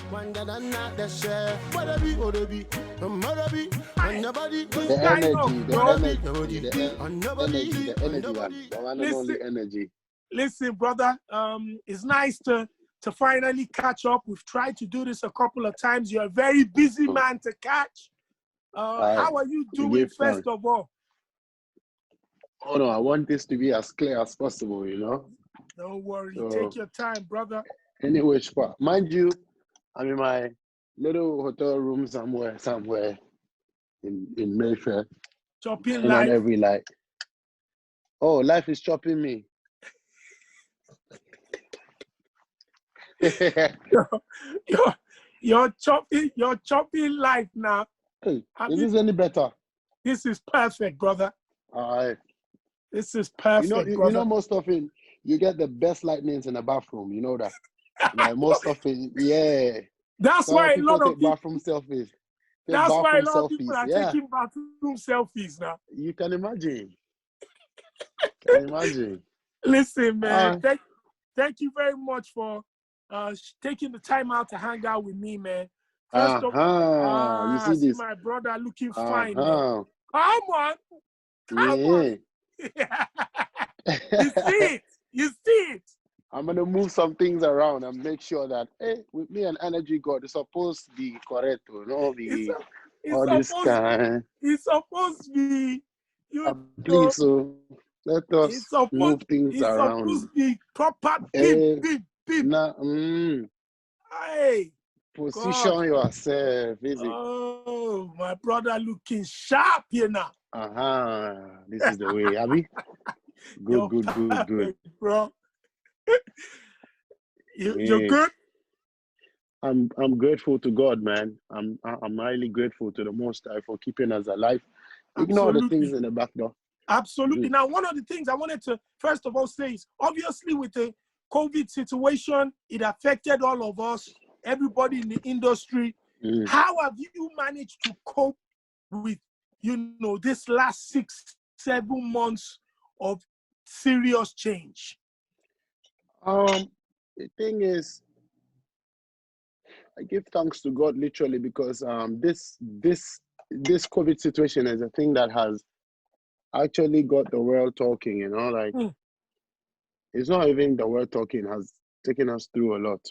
The energy, the energy, the energy, the one and only energy. Listen, brother, it's nice to finally catch up. We've tried to do this a couple of times. You're a very busy man to catch. How are you doing, first of all? Oh no, I want this to be as clear as possible, you know. Don't worry, take your time, brother. Anyway, mind you, I'm in my little hotel room somewhere in Mayfair. Chopping life. On every light. Oh, life is chopping me. You're chopping life now. Hey, is this any better? This is perfect, brother. All right. This is perfect, brother. You know, most often you get the best lightnings in the bathroom. You know that. Like most often, yeah. That's why a lot of people bathroom selfies. That's why a lot of people are taking bathroom selfies now. You can imagine. Listen, man. Thank you very much for taking the time out to hang out with me, man. First of all, you see this? My brother looking fine, man. Come on. You see it. I'm gonna move some things around and make sure that with me and energy God, it's supposed to be correct, this kind. It's supposed to be. Please, so let us move things around. It's supposed to be proper. Hey. Position yourself, is it? Oh, my brother looking sharp here now. This is the way, Abby. Good, bro. You're good. I'm grateful to God, man. I'm highly grateful to the Most High for keeping us alive. Ignore the things in the back door. Absolutely. Now, one of the things I wanted to first of all say is, obviously, with the COVID situation, it affected all of us, everybody in the industry. How have you managed to cope with, this last 6-7 months of serious change? The thing is, I give thanks to God literally because this COVID situation is a thing that has actually got the world talking. It's not even the world talking, has taken us through a lot.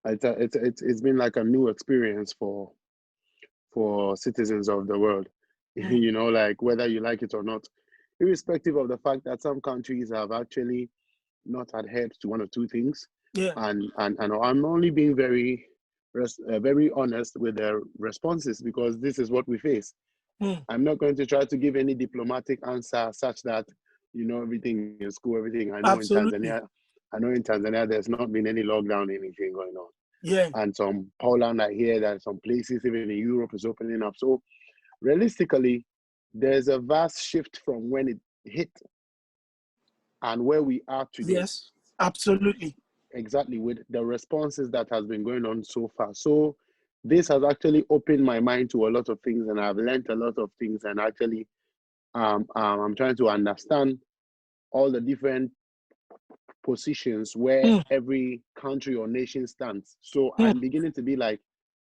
It's been like a new experience for citizens of the world. Like whether you like it or not, irrespective of the fact that some countries have actually not adhered to one or two things. And I'm only being very honest with their responses because this is what we face. I'm not going to try to give any diplomatic answer such that everything is cool, everything. I know in Tanzania there's not been any lockdown, anything going on. And some Poland, I hear that some places even in Europe is opening up. So realistically, there's a vast shift from when it hit and where we are today. Yes, absolutely. Exactly, with the responses that has been going on so far. So this has actually opened my mind to a lot of things, and I've learned a lot of things, and actually I'm trying to understand all the different positions where every country or nation stands. So I'm beginning to be like,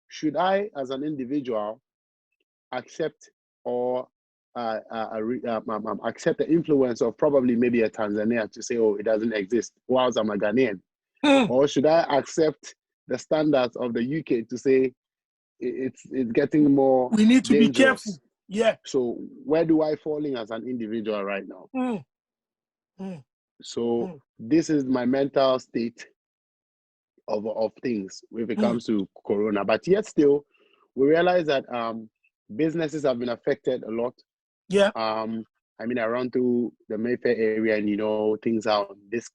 should I as an individual accept or accept the influence of probably maybe a Tanzania to say, oh, it doesn't exist, whilst I'm a Ghanaian? Or should I accept the standards of the UK to say it's getting more we need to dangerous? Be careful. Yeah. So where do I fall in as an individual right now? So this is my mental state of things if it comes to Corona. But yet still, we realize that businesses have been affected a lot. Yeah. I mean, I run through the Mayfair area and, things are this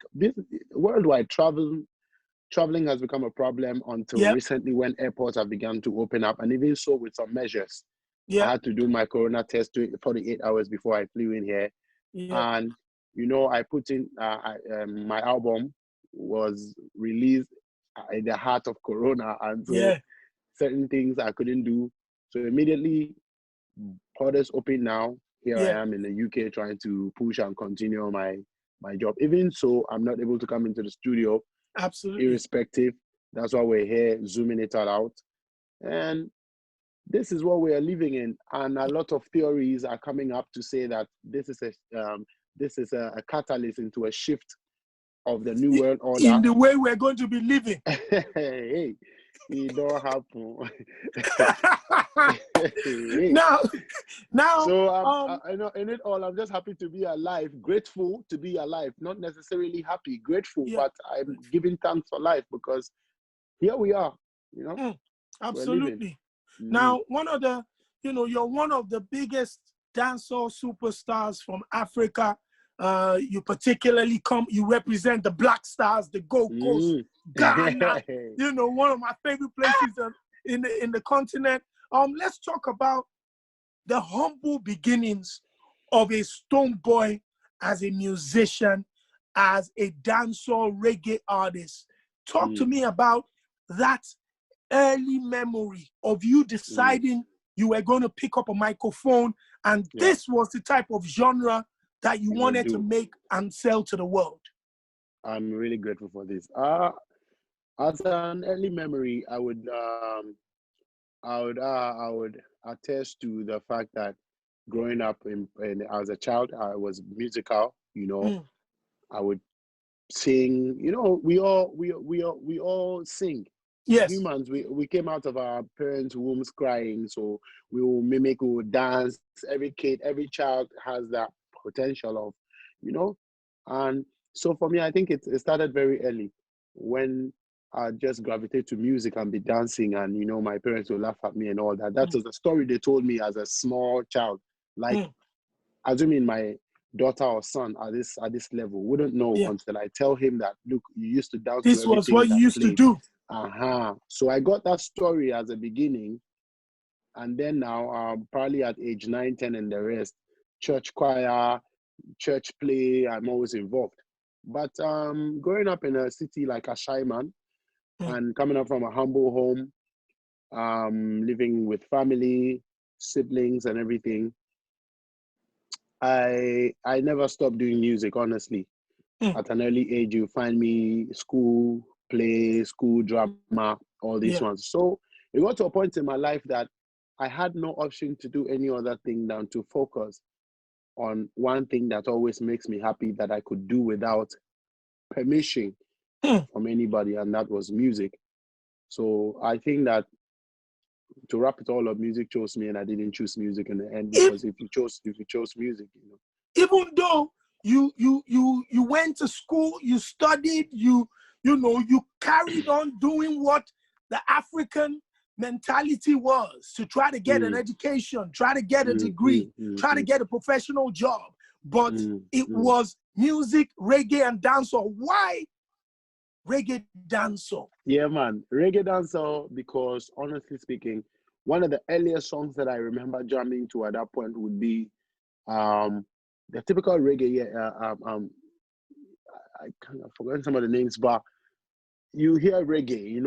worldwide traveling has become a problem until recently when airports have begun to open up. And even so with some measures, I had to do my Corona test 48 hours before I flew in here. And, I put in, my album was released in the heart of Corona. And so certain things I couldn't do. So immediately, borders open now. Here I am in the UK trying to push and continue my job. Even so, I'm not able to come into the studio. Absolutely. Irrespective. That's why we're here zooming it all out. And this is what we are living in. And a lot of theories are coming up to say that this is a catalyst into a shift of the new world in order. the way we're going to be living. Hey, it don't happen. now. So I know in it all, I'm just happy to be alive, grateful to be alive, not necessarily happy, grateful, Yeah. but I'm giving thanks for life because here we are, you know, Absolutely. We're living. Now, you're one of the biggest dancehall superstars from Africa. You particularly you represent the Black Stars, the Gold Coast, Ghana. One of my favorite places in the continent. Let's talk about the humble beginnings of a Stonebwoy as a musician, as a dancehall reggae artist. Talk to me about that early memory of you deciding you were going to pick up a microphone and this was the type of genre that you wanted to make and sell to the world. I'm really grateful for this. As an early memory, I would attest to the fact that growing up as a child, I was musical. I would sing. We all sing. Yes. Humans, we came out of our parents' wombs crying, so we will mimic, we will dance. Every kid, every child has that potential of, and so for me, I think it started very early when I just gravitate to music and be dancing, and my parents will laugh at me and all that. That was the story they told me as a small child. Like, assuming my daughter or son at this level wouldn't know until I tell him that, look, you used to dance to this everything was what you used played. to do. So I got that story as a beginning, and then now probably at age 9, 10 and the rest, church choir, church play, I'm always involved. But growing up in a city like Ashaiman and coming up from a humble home, living with family, siblings and everything, I never stopped doing music, honestly. At an early age, you find me school play, school drama, all these ones. So it got to a point in my life that I had no option to do any other thing than to focus on one thing that always makes me happy that I could do without permission from anybody, and that was music. So I think that to wrap it all up, music chose me, and I didn't choose music in the end, because if you chose music, even though you went to school, you studied, you carried on doing what the African mentality was, to try to get an education, try to get a degree, try to get a professional job. But it was music, reggae, and dancehall. Why reggae dancehall? Yeah, man, reggae dancehall, because honestly speaking, one of the earliest songs that I remember jamming to at that point would be the typical reggae. I kind of forgotten some of the names, but you hear reggae,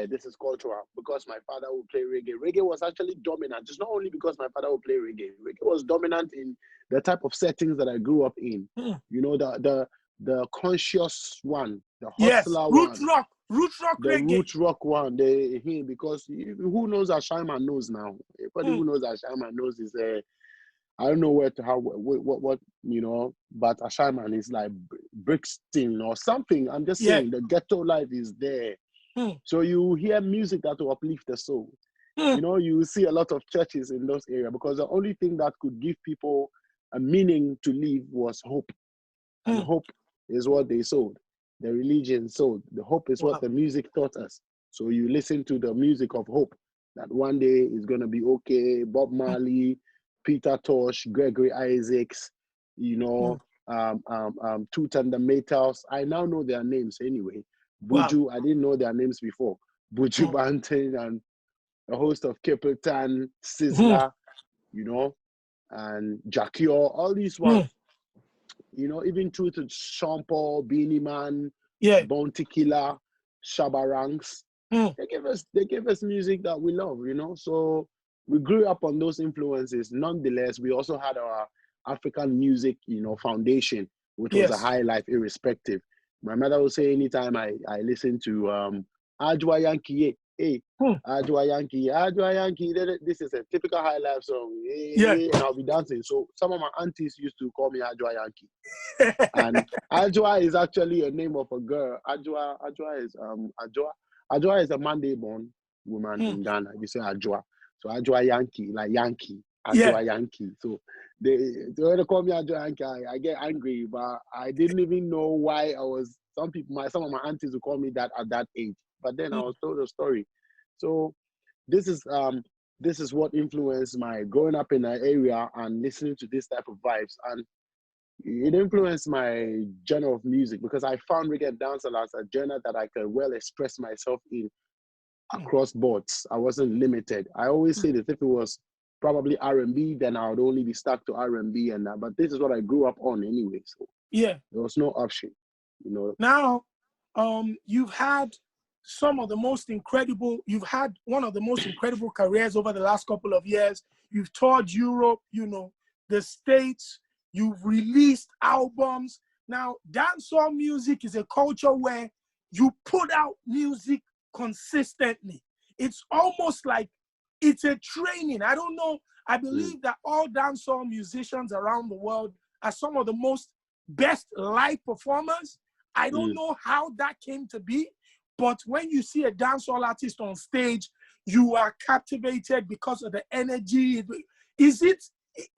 this is cultural, because my father would play reggae. Reggae was actually dominant. It's not only because my father would play reggae. Reggae was dominant in the type of settings that I grew up in. The conscious one, the hustler one. Roots rock the reggae. Roots rock one, because who knows Ashaiman knows now. Everybody who knows Ashaiman knows is I don't know what but Ashaiman is like Brixton or something. I'm just saying the ghetto life is there. So you hear music that will uplift the soul. You see a lot of churches in those areas, because the only thing that could give people a meaning to live was hope. And hope is what they sold. The religion sold. The hope is what the music taught us. So you listen to the music of hope, that one day is going to be okay. Bob Marley, Peter Tosh, Gregory Isaacs, Tooth and the Maytals. I now know their names anyway. Buju, I didn't know their names before. Buju Banton and a host of Capleton, Sizzler, and Jacquior, all these ones. Even through to Sean Paul, Beanie Man, Bounty Killer, Shabba Ranks. They gave us music that we love, So we grew up on those influences. Nonetheless, we also had our African music, foundation, which was a high life irrespective. My mother would say anytime I listen to Ajwa Yankee, hey, Hmm. Ajwa Yankee, Ajwa Yankee. This is a typical high life song, Yeah. and I'll be dancing. So some of my aunties used to call me Ajwa Yankee, and Ajwa is actually a name of a girl. Ajwa is Ajwa is a Monday-born woman in Ghana. You say Ajwa, so Ajwa Yankee, like Yankee, Ajwa Yankee. So when they call me Ajwa Yankee, I get angry, but I didn't even know why I was. Some of my aunties would call me that at that age. But then I was told a story. So this is what influenced my growing up in an area and listening to this type of vibes, and it influenced my genre of music because I found reggae and dancehall as a genre that I could well express myself in across boards. I wasn't limited. I always say that if it was probably R&B, then I would only be stuck to R&B and that. But this is what I grew up on anyway. So yeah, there was no option, you know. Now, you've had you've had one of the most incredible careers over the last couple of years. You've toured Europe, the States, you've released albums. Now, dancehall music is a culture where you put out music consistently. It's almost like it's a training. I don't know. I believe that all dancehall musicians around the world are some of the most best live performers. I don't know how that came to be, but when you see a dancehall artist on stage, you are captivated because of the energy.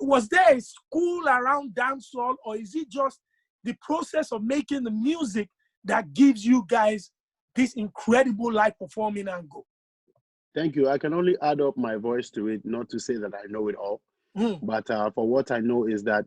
Was there a school around dancehall, or is it just the process of making the music that gives you guys this incredible live performing angle? Thank you. I can only add up my voice to it, not to say that I know it all. But for what I know is that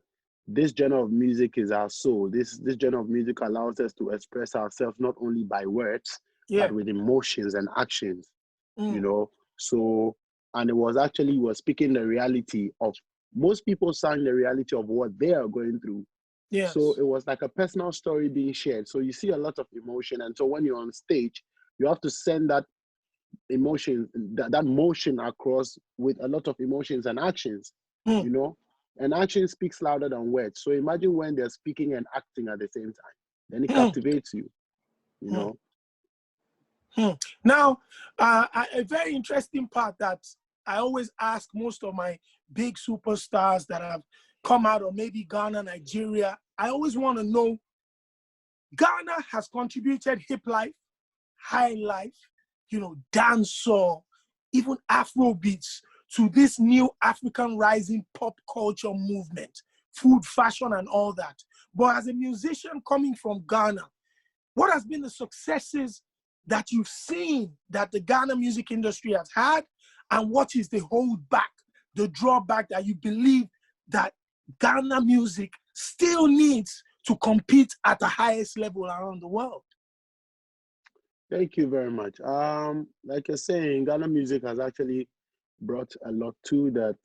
this genre of music is our soul. This genre of music allows us to express ourselves not only by words, but with emotions and actions, you know. So, and it was actually, we're speaking the reality of, most people sang the reality of what they are going through. Yes. So it was like a personal story being shared. So you see a lot of emotion. And so when you're on stage, you have to send that emotion, that motion across with a lot of emotions and actions, you know. And action speaks louder than words. So imagine when they're speaking and acting at the same time, then it captivates you, you know. Now, a very interesting part that I always ask most of my big superstars that have come out of maybe Ghana, Nigeria, I always want to know, Ghana has contributed hip life, high life, dancehall, even Afrobeats to this new African rising pop culture movement, food, fashion, and all that. But as a musician coming from Ghana, what has been the successes that you've seen that the Ghana music industry has had, and what is the holdback, the drawback that you believe that Ghana music still needs to compete at the highest level around the world? Thank you very much. Like you're saying, Ghana music has actually brought a lot to the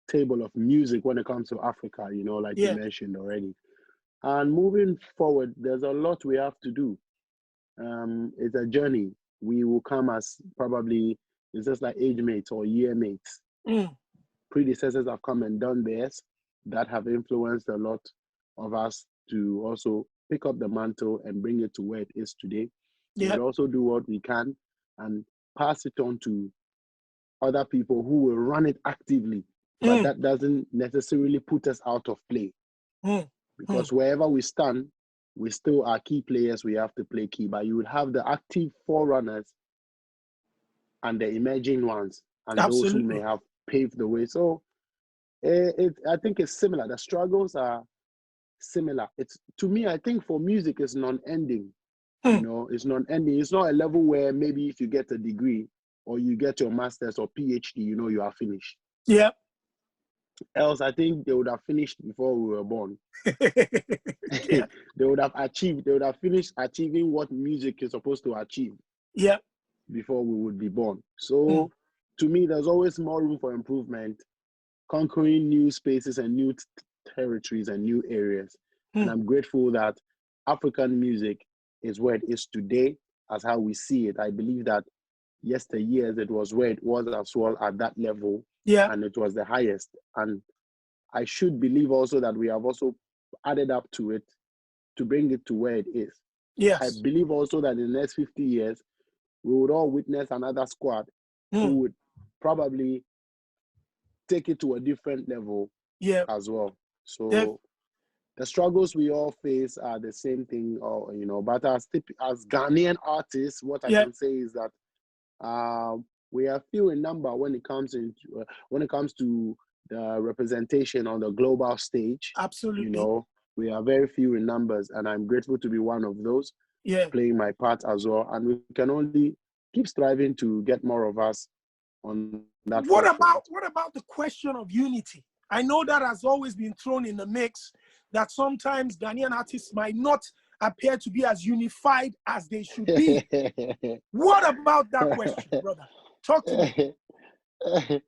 table of music when it comes to Africa, you know, like you mentioned already. And moving forward, there's a lot we have to do. It's a journey. We will come as probably, it's just like age mates or year mates. Predecessors have come and done theirs that have influenced a lot of us to also pick up the mantle and bring it to where it is today. We will also do what we can and pass it on to other people who will run it actively. But that doesn't necessarily put us out of play. Because wherever we stand, we still are key players. We have to play key, but you would have the active forerunners and the emerging ones, and those who may have paved the way. So I think it's similar. The struggles are similar. It's, to me, I think for music, it's non-ending. You know, it's non-ending. It's not a level where maybe if you get a degree or you get your master's or PhD, you know, you are finished. Yeah. Else, I think they would have finished before we were born. They would have finished achieving what music is supposed to achieve. Yeah. Before we would be born. So to me, there's always more room for improvement, conquering new spaces and new territories and new areas. And I'm grateful that African music is where it is today, as how we see it. I believe that yesteryears it was where it was as well at that level, and it was the highest. And I should believe also that we have also added up to it to bring it to where it is. Yes. I believe also that in the next 50 years, we would all witness another squad who would probably take it to a different level as well. So the struggles we all face are the same thing, or but as Ghanaian artists, what I can say is that we are few in number when it comes to the representation on the global stage. Absolutely. We are very few in numbers, and I'm grateful to be one of those, playing my part as well. And we can only keep striving to get more of us on that. What about the question of unity? I know that has always been thrown in the mix, that sometimes Ghanaian artists might not appear to be as unified as they should be. What about that question, brother? Talk to me.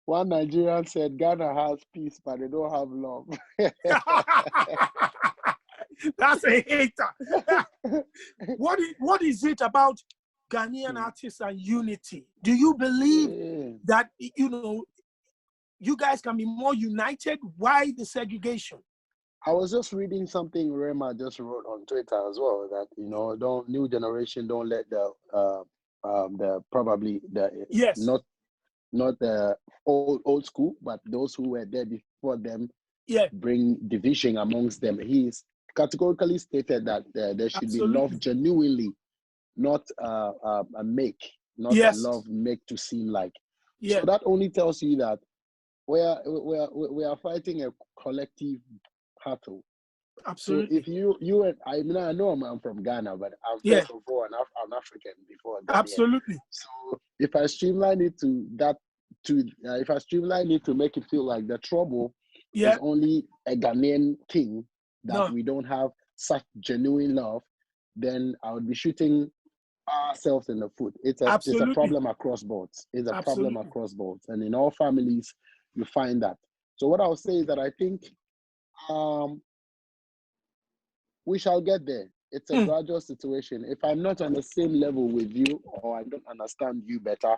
One Nigerian said, Ghana has peace, but they don't have love. That's a hater. What is it about Ghanaian artists and unity? Do you believe that, you guys can be more united? Why the segregation? I was just reading something Rema just wrote on Twitter as well, that new generation don't let the not the old school, but those who were there before them bring division amongst them. He's categorically stated that there should be love genuinely, not a love make to seem like. So that only tells you that we are fighting a collective battle. Absolutely. So if you and I know I'm from Ghana, but I'm first of all an African before Ghanaian. Absolutely. So if I streamline it to make it feel like the trouble is only a Ghanaian thing, that we don't have such genuine love, then I would be shooting ourselves in the foot. It's a problem across boards. It's a problem across boards, and in all families you find that. So what I'll say is that I think we shall get there. It's a gradual situation. If I'm not on the same level with you, or I don't understand you better,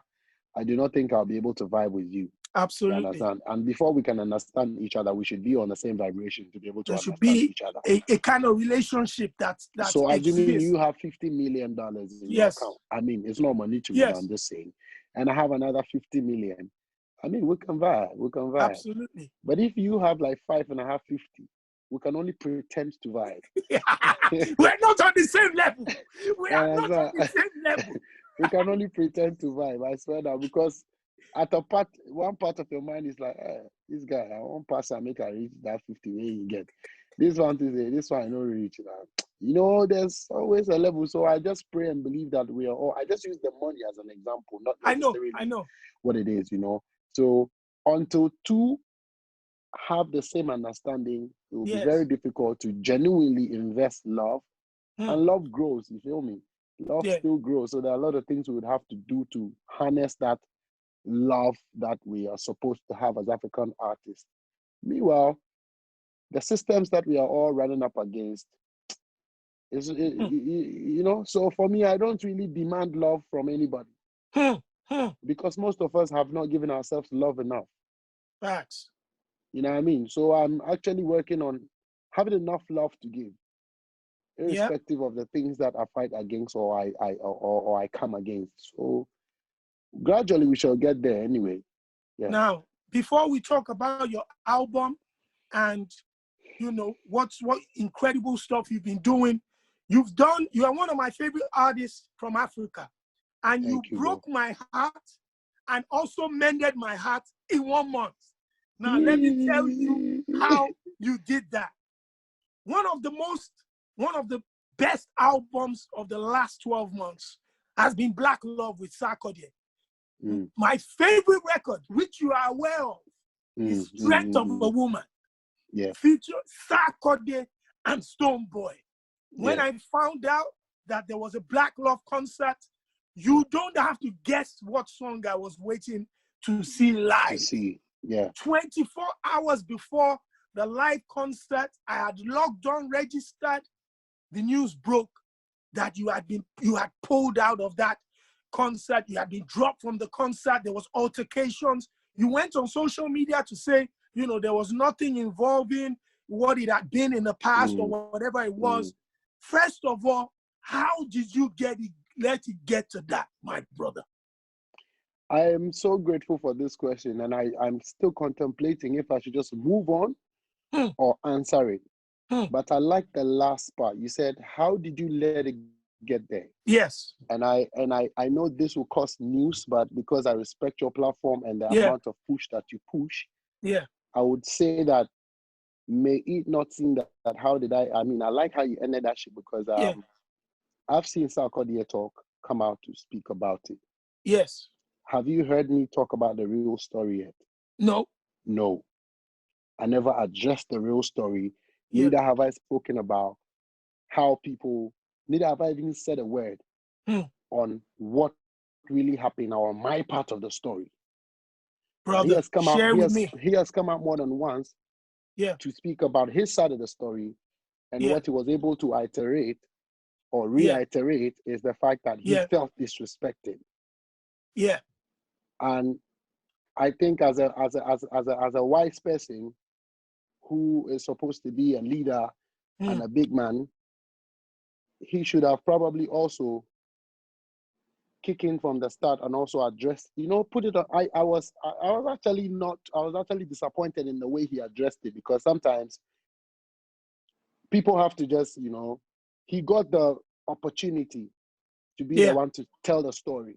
I do not think I'll be able to vibe with you. Absolutely. You understand? And before we can understand each other, we should be on the same vibration to be able to understand each other. A kind of relationship that so assuming you have $50 million in your account. I mean, it's not money to me, I'm just saying. And I have another 50 million. I mean, we can vibe. Absolutely. But if you have like 5.5, 50, we can only pretend to vibe. We're not on the same level. We are not on the same level. We can only pretend to vibe, I swear that, because at one part of your mind is like, this guy, I won't pass and make I reach that 50 when you get. This one I don't reach that. There's always a level. So I just pray and believe that we are all, I just use the money as an example, not necessarily I know what it is, So until two have the same understanding, it will be very difficult to genuinely invest love. And love grows, you feel me? Love still grows. So there are a lot of things we would have to do to harness that love that we are supposed to have as African artists. Meanwhile, the systems that we are all running up against is, so for me, I don't really demand love from anybody. Because most of us have not given ourselves love enough. Facts. You know what I mean? So I'm actually working on having enough love to give, irrespective of the things that I fight against or I come against. So gradually we shall get there anyway. Yeah. Now, before we talk about your album and what incredible stuff you've been doing, you are one of my favorite artists from Africa, and you broke my heart and also mended my heart in 1 month. Now, let me tell you how you did that. One of the best albums of the last 12 months has been Black Love with Sarkodie. My favorite record, which you are aware of, is Strength of a Woman. Feature Sarkodie and Stonebwoy. When I found out that there was a Black Love concert, you don't have to guess what song I was waiting to see live. 24 hours before the live concert, I had logged on, registered. The news broke that you had pulled out of that concert. You had been dropped from the concert. There was altercations. You went on social media to say, there was nothing involving what it had been in the past or whatever it was. First of all, how did you get let it get to that, my brother? I am so grateful for this question, and I'm still contemplating if I should just move on or answer it. But I like the last part. You said, how did you let it get there? Yes. And I know this will cause news, but because I respect your platform and the amount of push that you push, I would say that may it not seem that how did I mean, I like how you ended that shit because I've seen Sarkodie talk come out to speak about it. Yes. Have you heard me talk about the real story yet? No. No. I never addressed the real story. Neither have I spoken about how people, neither have I even said a word on what really happened or my part of the story. Brother, he has come out, share with me. He has come out more than once to speak about his side of the story, and what he was able to iterate or reiterate is the fact that he felt disrespected. And I think as a wise person who is supposed to be a leader and a big man, he should have probably also kicked in from the start and also addressed, put it on. I was actually disappointed in the way he addressed it, because sometimes people have to just, he got the opportunity to be the one to tell the story.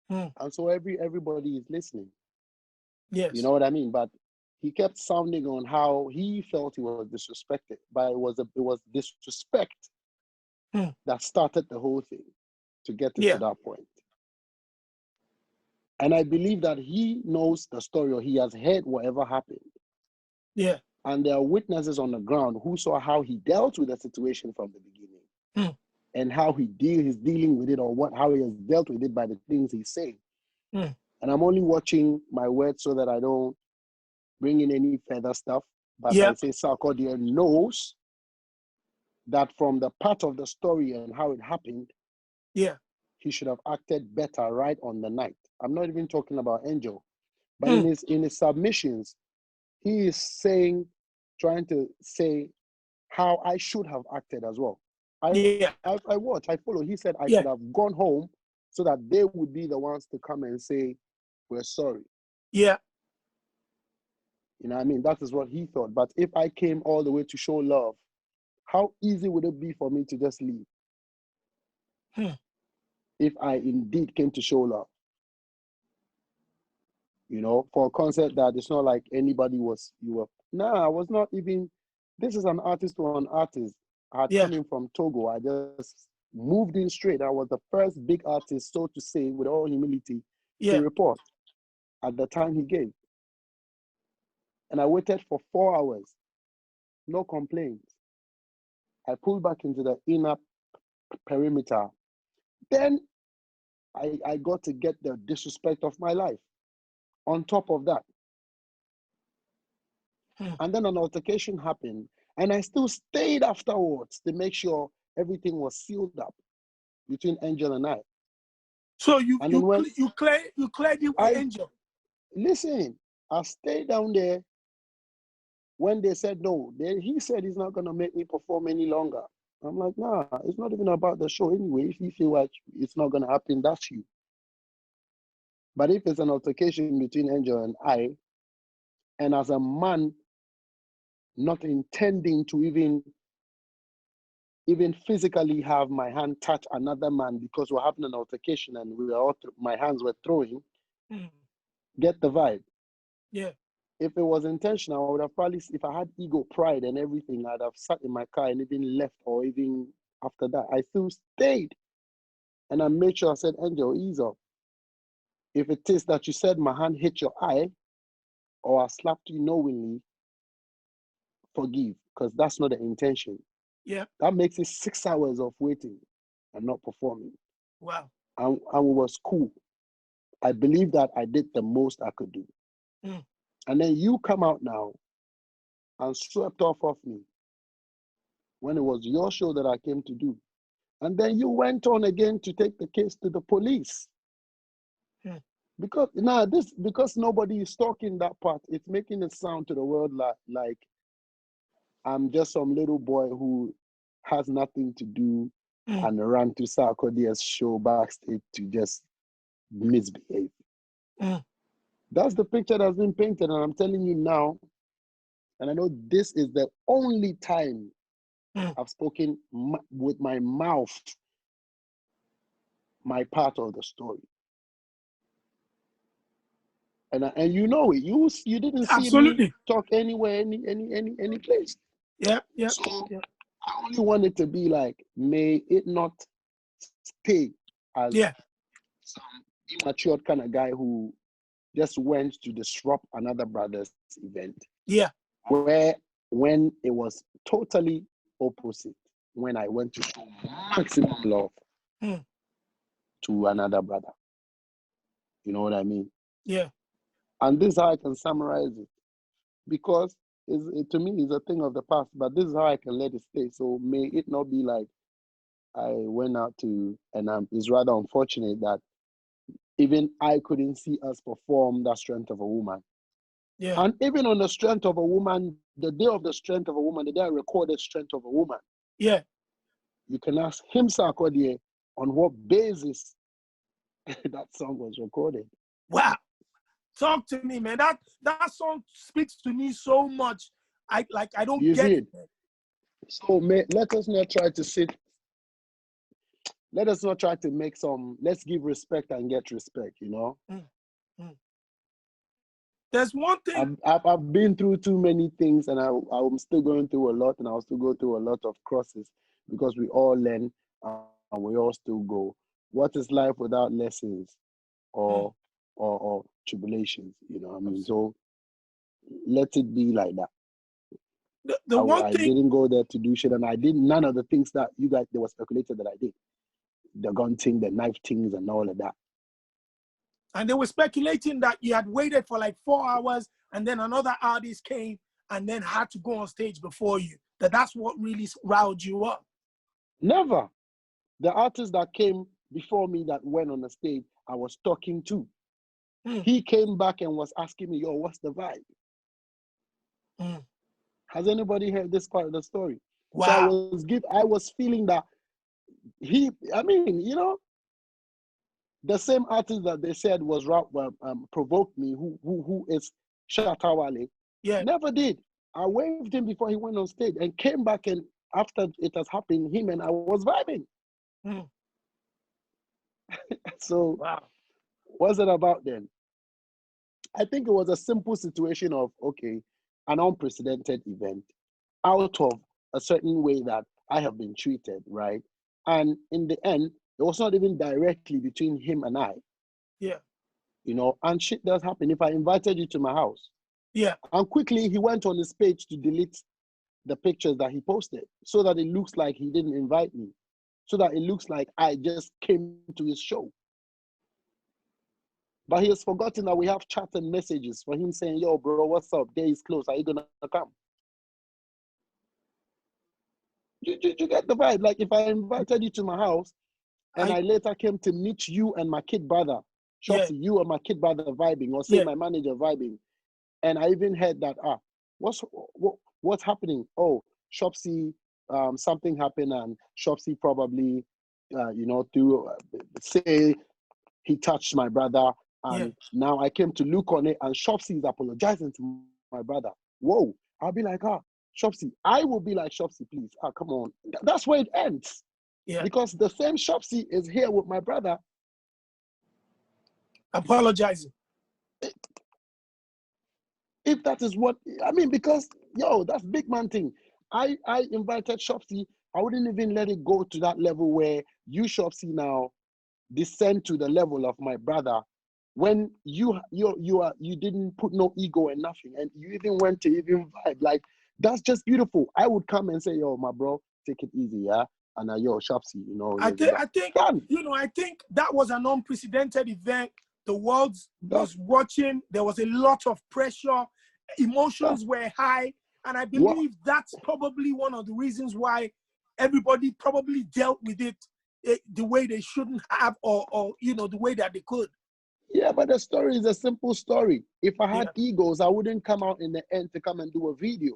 And so everybody is listening. Yes. You know what I mean? But he kept sounding on how he felt he was disrespected, but it was disrespect that started the whole thing to get it to that point. And I believe that he knows the story, or he has heard whatever happened. Yeah. And there are witnesses on the ground who saw how he dealt with the situation from the beginning, and how he's dealing with it, or how he has dealt with it by the things he's saying. And I'm only watching my words so that I don't bring in any further stuff. But I say Sarkodie knows that from the part of the story and how it happened, he should have acted better right on the night. I'm not even talking about Angel, but in his submissions, he is trying to say how I should have acted as well. I follow. He said I should have gone home so that they would be the ones to come and say, we're sorry. Yeah. You know what I mean? That is what he thought. But if I came all the way to show love, how easy would it be for me to just leave? If I indeed came to show love. For a concert that it's not like anybody I was not even, this is an artist to an artist. I had come in from Togo. I just moved in straight. I was the first big artist, so to say, with all humility, to report at the time he gave. And I waited for 4 hours. No complaints. I pulled back into the inner perimeter. Then I got to get the disrespect of my life on top of that. And then an altercation happened, and I still stayed afterwards to make sure everything was sealed up between Angel and I. So you cleared it with Angel. Listen, I stayed down there when they said no. He said he's not gonna make me perform any longer. I'm like, nah, it's not even about the show anyway. If you feel like it's not gonna happen, that's you. But if it's an altercation between Angel and I, and as a man not intending to even physically have my hand touch another man because we're having an altercation and my hands were throwing, get the vibe. Yeah. If it was intentional, I would have probably, if I had ego, pride and everything, I'd have sat in my car and even left, or even after that, I still stayed. And I made sure I said, Angel, ease up. If it is that you said my hand hit your eye, or I slapped you knowingly, forgive, because that's not the intention. Yeah. That makes it 6 hours of waiting and not performing. Wow. And it was cool. I believe that I did the most I could do. And then you come out now and swept off of me when it was your show that I came to do. And then you went on again to take the case to the police. Because nobody is talking that part, it's making it sound to the world like I'm just some little boy who has nothing to do and ran to Sarkodie's show backstage to just misbehave. That's the picture that's been painted, and I'm telling you now, and I know this is the only time I've spoken with my mouth my part of the story. And you know it. You didn't see Absolutely. me talk anywhere, any place. Yeah. So I only want it to be like, may it not stay as some immature kind of guy who just went to disrupt another brother's event. Yeah. Where when it was totally opposite, when I went to show maximum love to another brother. You know what I mean? Yeah. And this is how I can summarize it. Because to me, it's a thing of the past, but this is how I can let it stay. So may it not be like I went out to, and it's rather unfortunate that even I couldn't see us perform that strength of a woman. Yeah. And even on the strength of a woman, the day of the strength of a woman, the day I recorded strength of a woman. Yeah. You can ask him, Sarkodie, on what basis that song was recorded. Wow. Talk to me, man. That song speaks to me so much. I don't get it. So let us not try to sit. Let us not try to make some. Let's give respect and get respect. You know. There's one thing. I've been through too many things, and I'm still going through a lot, and I'll still go through a lot of crosses because we all learn and we all still go. What is life without lessons or tribulations? You know what I mean? So let it be like that. I didn't go there to do shit, and I did none of the things that you guys, they were speculated that I did. The gun thing, the knife things, and all of that. And they were speculating that you had waited for like 4 hours, and then another artist came and then had to go on stage before you. That's what really riled you up. Never. The artist that came before me that went on the stage, I was talking to. He came back and was asking me, yo, what's the vibe? Has anybody heard this part of the story? Wow. So I was feeling that the same artist that they said was provoked me, who is Shatawale, never did. I waved him before he went on stage and came back, and after it has happened, him and I was vibing. So wow. What's it about then? I think it was a simple situation of, okay, an unprecedented event out of a certain way that I have been treated, right? And in the end, it was not even directly between him and I. Yeah. You know, and shit does happen. If I invited you to my house, and quickly he went on his page to delete the pictures that he posted so that it looks like he didn't invite me, so that it looks like I just came to his show. But he has forgotten that we have chat and messages for him saying, yo, bro, what's up? Day is close. Are you going to come? You get the vibe? Like if I invited you to my house and I later came to meet you and my kid brother, Shopsy, you and my kid brother vibing, or say my manager vibing, and I even heard that, what's happening? Oh, Shopsy, something happened, and Shopsy probably, say he touched my brother, and now I came to look on it, and Shopsy is apologizing to my brother. Whoa, I'll be like, Shopsy. I will be like, Shopsy, please, come on. That's where it ends. Yeah. Because the same Shopsy is here with my brother. Apologizing. If that is what, I mean, because, that's big man thing. I invited Shopsy. I wouldn't even let it go to that level where you, Shopsy, now descend to the level of my brother when you didn't put no ego and nothing, and you even went to even vibe. Like, that's just beautiful. I would come and say, yo, my bro, take it easy, yeah? And yo, Shopsy, I think that was an unprecedented event. The world was watching. There was a lot of pressure. Emotions were high. And I believe that's probably one of the reasons why everybody probably dealt with it the way they shouldn't have, or the way that they could. Yeah, but the story is a simple story. If I had egos, I wouldn't come out in the end to come and do a video.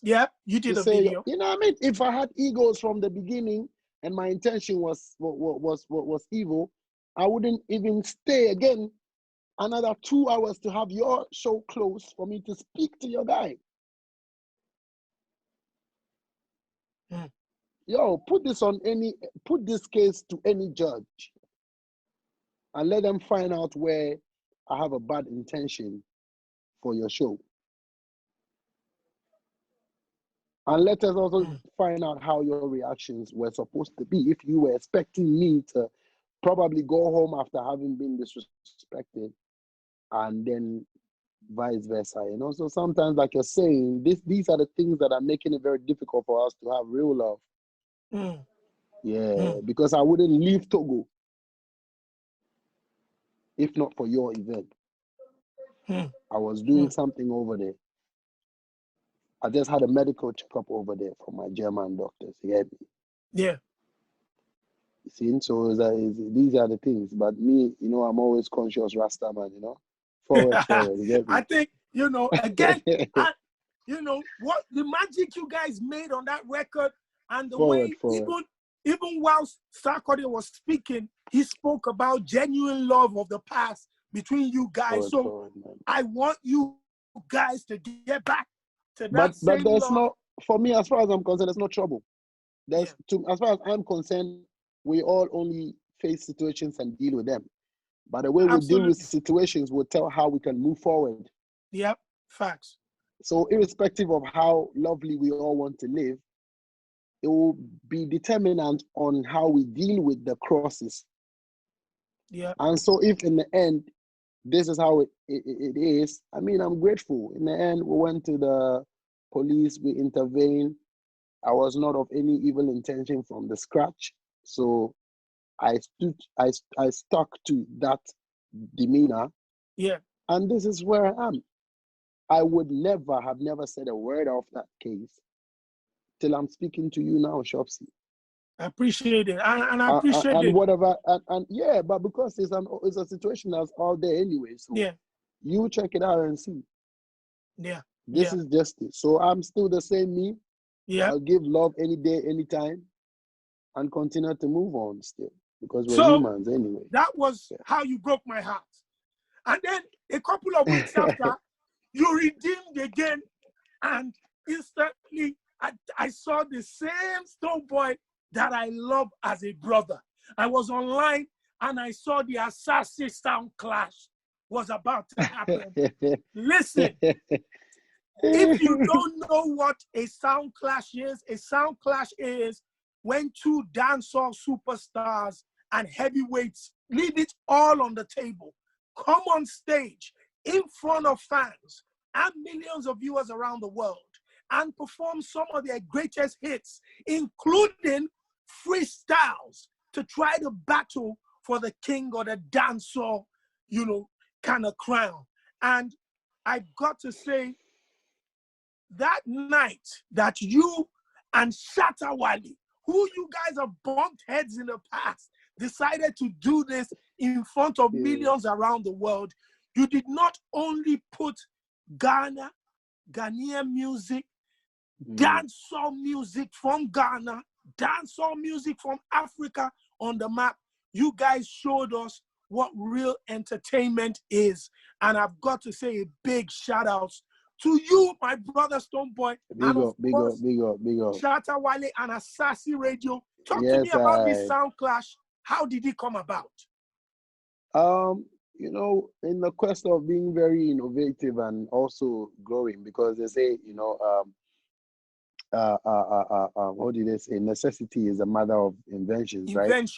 Yeah, you did a video. You know what I mean? If I had egos from the beginning, and my intention was evil, I wouldn't even stay again another 2 hours to have your show closed for me to speak to your guy. Yo, put this case to any judge and let them find out where I have a bad intention for your show. And let us also find out how your reactions were supposed to be. If you were expecting me to probably go home after having been disrespected, and then vice versa, you know. So sometimes, like you're saying, these are the things that are making it very difficult for us to have real love. Yeah, because I wouldn't leave Togo if not for your event. I was doing something over there. I just had a medical checkup over there for my German doctors. You get me? Yeah. You see, so these are the things. But me, you know, I'm always conscious Rasta man, you know. Forward, you get me? I think, you know, again, you know, what the magic you guys made on that record, and the way even while Sarkodie was speaking, he spoke about genuine love of the past between you guys. I want you guys to get back to that same there's love. no, for me, as far as I'm concerned, there's no trouble. As far as I'm concerned, we all only face situations and deal with them. But the way we deal with situations will tell how we can move forward. Yep, facts. So irrespective of how lovely we all want to live, it will be determinant on how we deal with the crosses. Yeah. And so if in the end, this is how it is, I mean, I'm grateful. In the end, we went to the police, we intervened. I was not of any evil intention from the scratch. So I stuck to that demeanor. Yeah. And this is where I am. I would never said a word of that case till I'm speaking to you now, Shopsy. I appreciate it. And I appreciate and it. Whatever, and yeah, but because it's a situation that's all there anyway. So you check it out and see. Yeah. This is justice. So I'm still the same me. Yeah. I'll give love any day, anytime, and continue to move on still. Because we're so, humans anyway. That was how you broke my heart. And then a couple of weeks after, you redeemed again, and instantly I saw the same Stonebwoy that I love as a brother. I was online and I saw the Assassin sound clash was about to happen. Listen, if you don't know what a sound clash is when two dancehall superstars and heavyweights leave it all on the table, come on stage in front of fans and millions of viewers around the world and perform some of their greatest hits, including freestyles, to try to battle for the king or the dancehall, you know, kind of crown. And I've got to say, that night that you and Shatta Wale, who you guys have bumped heads in the past, decided to do this in front of millions around the world, you did not only put Ghanaian music, dancehall music from Ghana, dancehall music from Africa on the map. You guys showed us what real entertainment is. And I've got to say a big shout out to you, my brother Stonebwoy, big up. Shatta Wale and Assassin Radio. Talk to me about this sound clash. How did it come about? You know, in the quest of being very innovative and also growing, because they say, you know, what did they say? Necessity is a mother of inventions, right?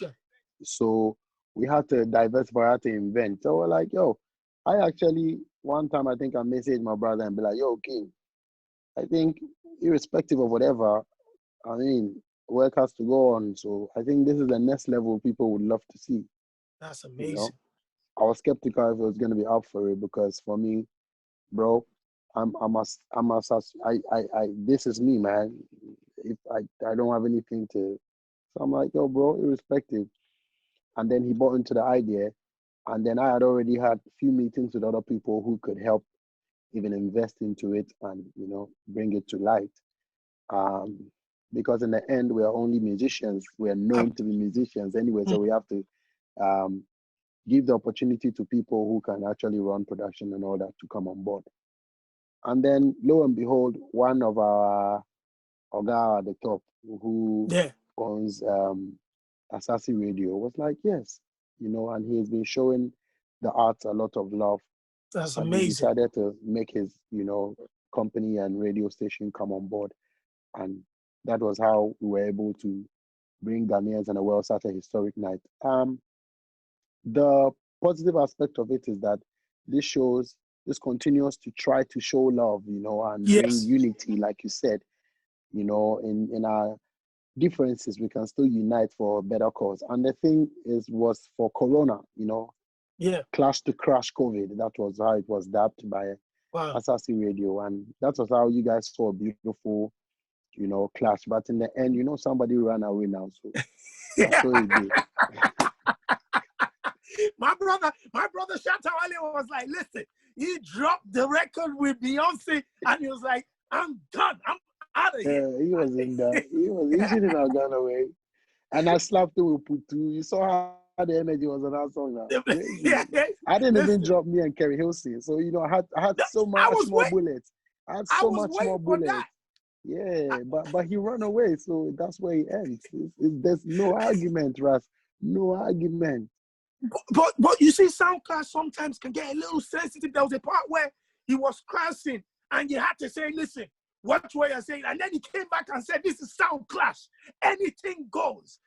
So we had to diversify, had to invent. So we're like, yo, I actually, one time I think I messaged my brother and be like, yo, King, I think irrespective of whatever, I mean, work has to go on. So I think this is the next level people would love to see. That's amazing. You know? I was skeptical if it was going to be up for it, because for me, bro, this is me, man. If I don't have anything to, so I'm like, yo, bro, irrespective. And then he bought into the idea, and then I had already had a few meetings with other people who could help even invest into it and, you know, bring it to light. because in the end, we are only musicians. We are known to be musicians anyway, so we have to give the opportunity to people who can actually run production and all that to come on board. And then, lo and behold, one of our Oga at the top, who owns Asasi Radio, was like, yes, you know, and he's been showing the arts a lot of love. That's and amazing. He decided to make his, you know, company and radio station come on board. And that was how we were able to bring Ghanaians and the world such a historic night. The positive aspect of it is that this continues to try to show love, you know, and bring unity, like you said, you know, in our differences, we can still unite for a better cause. And the thing was for Corona, you know, Clash to Crash COVID. That was how it was dubbed by Asasi Radio. And that was how you guys saw a beautiful, you know, clash. But in the end, you know, somebody ran away now. So that's what it did. My brother Shatawale was like, listen, he dropped the record with Beyonce and he was like, I'm done. I'm out of here. Yeah, he was shouldn't have gone away. And I slapped him with Putu. You saw how the energy was on that song now. I didn't even drop me and Kerry Hilson. So, you know, I had so much more bullets. I had so much more bullets. Yeah, but he ran away. So that's where he ends. There's no argument, Ras. No argument. But you see, Soundcloud sometimes can get a little sensitive. There was a part where he was crashing and you had to say, listen, watch what you're saying. And then he came back and said, this is Sound Clash. Anything goes.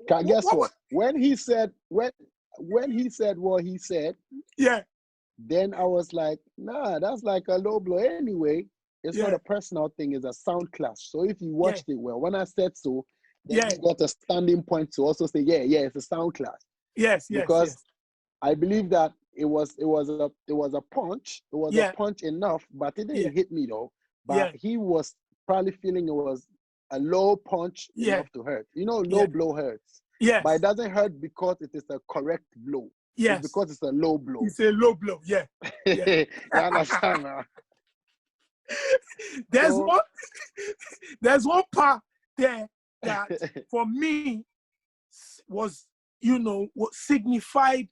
Guess what? When he said what he said, then I was like, nah, that's like a low blow anyway. It's not a personal thing, it's a sound clash. So if you watched it well, when I said so, then you got a standing point to also say, yeah, it's a sound clash. Because I believe that it was a punch. It was a punch enough, but it didn't hit me though. But he was probably feeling it was a low punch enough to hurt. You know, low blow hurts. But it doesn't hurt because it is a correct blow. It's because it's a low blow. It's a low blow, You understand now? There's one part there that for me was, you know, what signified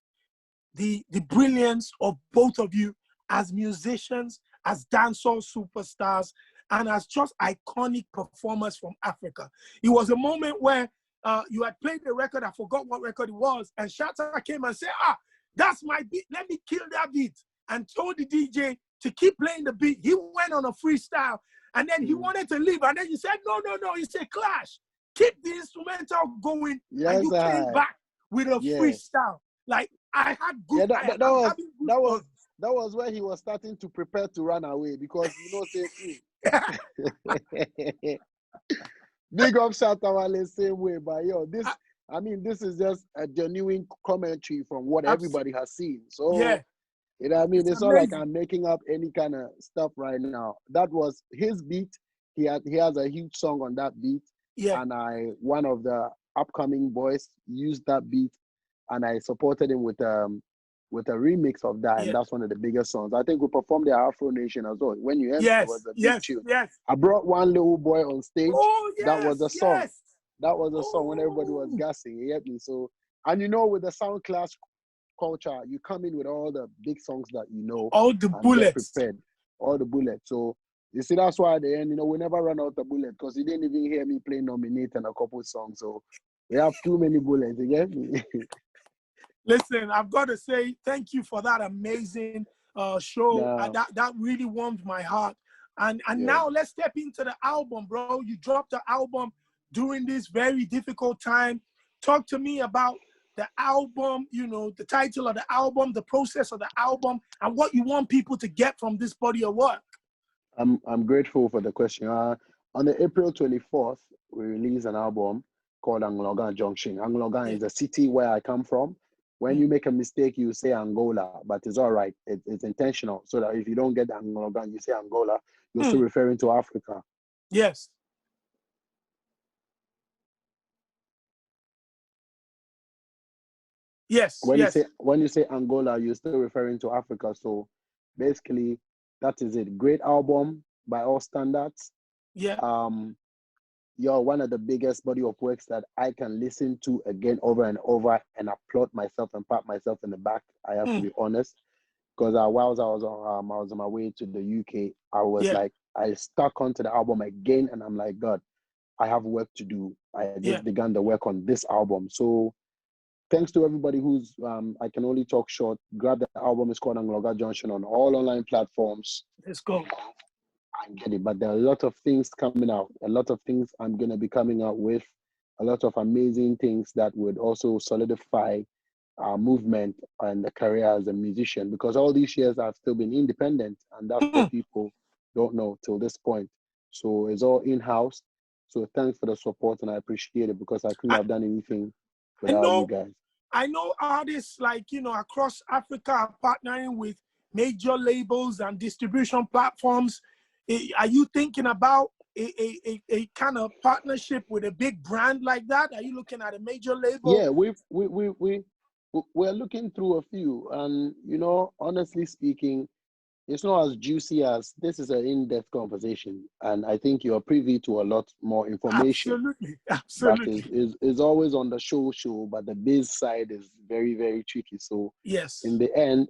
the brilliance of both of you as musicians, as dancehall superstars, and as just iconic performers from Africa. It was a moment where you had played the record, I forgot what record it was, and Shatta came and said, that's my beat, let me kill that beat, and told the DJ to keep playing the beat. He went on a freestyle, and then he wanted to leave, and then you said, no, he said, Clash, keep the instrumental going, and you came back with a freestyle. Like, I had good, that was where he was starting to prepare to run away, because, you know, say, big up Shatawale same way, but this is just a genuine commentary from what everybody has seen. So, you know what I mean? It's not like I'm making up any kind of stuff right now. That was his beat. He has a huge song on that beat. And one of the upcoming boys used that beat, and I supported him with a remix of that, and that's one of the biggest songs. I think we performed the Afro Nation as well. When you enter, it was a big tune. I brought one little boy on stage. That was a song. That was a song when everybody was gassing. You get me? So, and you know, with the sound clash culture, you come in with all the big songs that you know. All the bullets. Prepared. All the bullets. So, you see, that's why at the end, you know, we never run out of bullets, because you didn't even hear me play Nominate and a couple songs. So, we have too many bullets. You get me? Listen, I've got to say thank you for that amazing show. That really warmed my heart. And now let's step into the album, bro. You dropped the album during this very difficult time. Talk to me about the album, you know, the title of the album, the process of the album, and what you want people to get from this body of work. I'm grateful for the question. On the April 24th, we released an album called Anglogan Junction. Anglogan is a city where I come from. When you make a mistake, you say Angola, but it's all right. It's intentional, so that if you don't get Anglogan, you say Angola, you're still referring to Africa. Yes. Yes. When you say Angola, you're still referring to Africa. So basically, that is it. Great album by all standards. Yeah. you're one of the biggest body of works that I can listen to again over and over and applaud myself and pat myself in the back. I have to be honest. Because whilst I was on my way to the UK, I was Yeah. like, I stuck onto the album again, and I'm like, God, I have work to do. I Yeah. just began the work on this album. So thanks to everybody who's, I can only talk short. Grab the album. It's called Angloga Junction on all online platforms. Let's go. And get it. But there are a lot of things coming out. A lot of things I'm gonna be coming out with. A lot of amazing things that would also solidify our movement and the career as a musician. Because all these years I've still been independent, and that's what people don't know till this point. So it's all in-house. So thanks for the support, and I appreciate it because I couldn't have done anything I without you know, guys. I know artists like, across Africa are partnering with major labels and distribution platforms. Are you thinking about a kind of partnership with a big brand like that? Are you looking at a major label? Yeah, we're looking through a few, and honestly speaking, it's not as juicy as this is an in-depth conversation, and I think you're privy to a lot more information. Absolutely, But absolutely. is always on the show, but the biz side is very, very tricky. So in Yes, the end,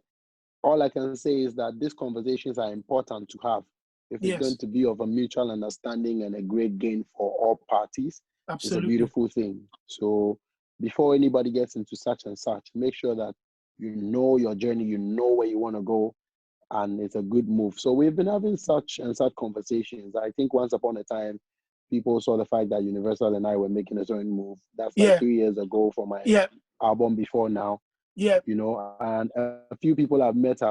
all I can say is that these conversations are important to have. If it's going yes, to be of a mutual understanding and a great gain for all parties, it's a absolutely. beautiful thing. So before anybody gets into such and such, make sure that you know your journey, you know where you want to go, and it's a good move. So we've been having such and such conversations. I think once upon a time, people saw the fact that Universal and I were making a certain move. That's like Yeah, 3 years ago for my yeah, album before now, yeah. and a few people I've met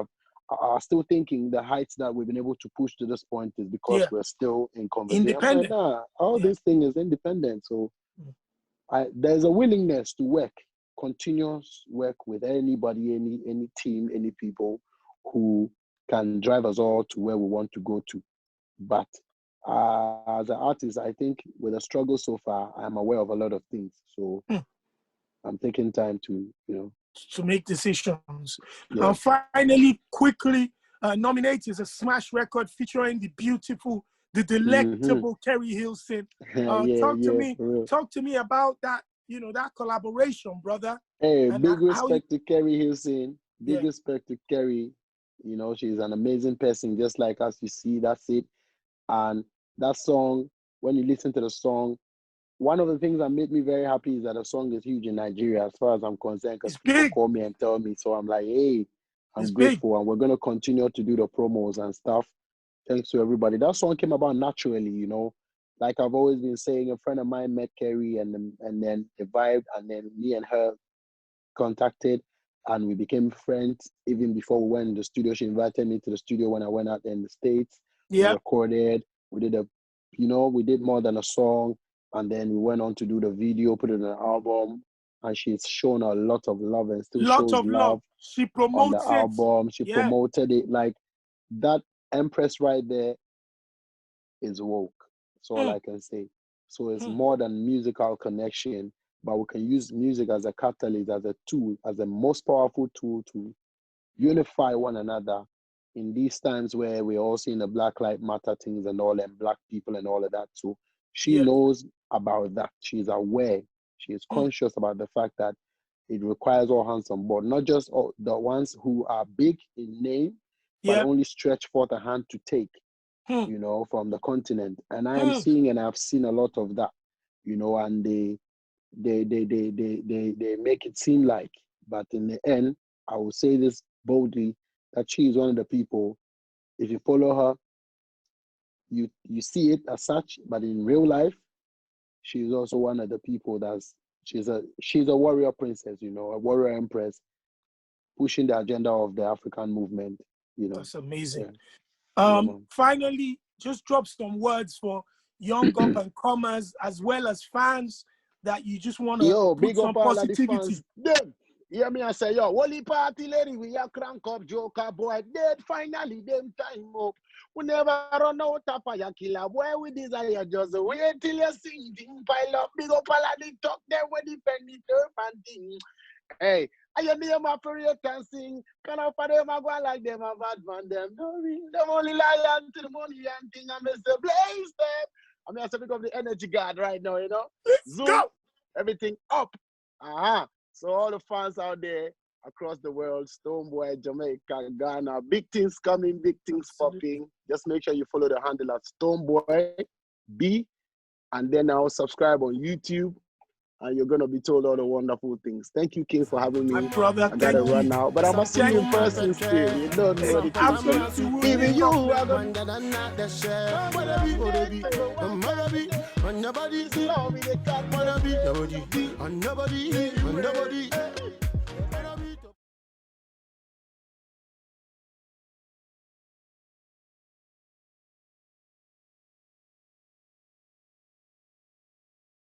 are still thinking the heights that we've been able to push to this point is because Yeah. we're still in conversation. I'm like, Independent. nah, all Yeah. this thing is independent. So there's a willingness to work, continuous work with anybody, any team, any people who can drive us all to where we want to go to. But as an artist, I think with the struggle so far, I'm aware of a lot of things. So I'm taking time to make decisions. yeah. Finally, quickly, Nominate is a smash record featuring the beautiful, the Mm-hmm. delectable Kerry Hilson. Yeah, yeah, for real. Talk to me about that, that collaboration, brother. Hey, And big how you, respect to Kerry Hilson. Big yeah, respect to Kerry. She's an amazing person, just like us. You see, that's it. And that song, when you listen to the song, one of the things that made me very happy is that the song is huge in Nigeria, as far as I'm concerned, because it's people big. call me and tell me. So I'm like, hey, It's I'm big. grateful, and we're gonna continue to do the promos and stuff. Thanks to everybody. That song came about naturally. Like I've always been saying, a friend of mine met Kerry, and then they vibed, and then me and her contacted, and we became friends even before we went in the studio. She invited me to the studio when I went out there in the States. We Yeah. recorded, we did more than a song, and then we went on to do the video, put it in an album, and she's shown a lot of love and still Lot shows of love. love She on the promotes it. album. She Yeah. promoted it. Like that Empress right there is woke. That's all I can say. So it's more than musical connection, but we can use music as a catalyst, as a tool, as the most powerful tool to unify one another in these times where we're all seeing the Black Lives Matter things and all, and Black people and all of that. So she Yeah. knows about that. She's aware. She is conscious about the fact that it requires all hands on board, not just all the ones who are big in name, but Yeah. only stretch forth a hand to take, from the continent. And I am seeing, and I've seen a lot of that, and they make it seem like, but in the end, I will say this boldly, that she is one of the people, if you follow her, you see it as such, but in real life, she's also one of the people she's a warrior princess, a warrior empress, pushing the agenda of the African movement. That's amazing. Yeah, yeah, man. Finally, just drop some words for young up and comers as well as fans that you just want to Yo, put big up some all of the positivity. fans. Them. Hear me, I say, yo, Wally party lady, we are crank up Joker boy. Dead finally, them time up. We never run out of fire killer. Boy, we desire just wait till you sing thing pile up. Big up all of the talk them when defend the turf and thing. Hey, I am the operator and sing. Can I for them I go like them a bad man them. No ring them only lie to the money and thing. I miss the blaze them. I mean, I said, pick up the energy guard right now, you know? Zoom, Go. everything up. So all the fans out there across the world, Stonebwoy, Jamaica, Ghana, big things coming, big things popping. Just make sure you follow the handle at Stonebwoy B, and then now subscribe on YouTube, and you're gonna be told all the wonderful things. Thank you, King, for having me. My brother, I gotta thank run you. now, but I must see you in person still. You don't know the thing. Absolutely, we'll Even link you, up. I'm gonna be.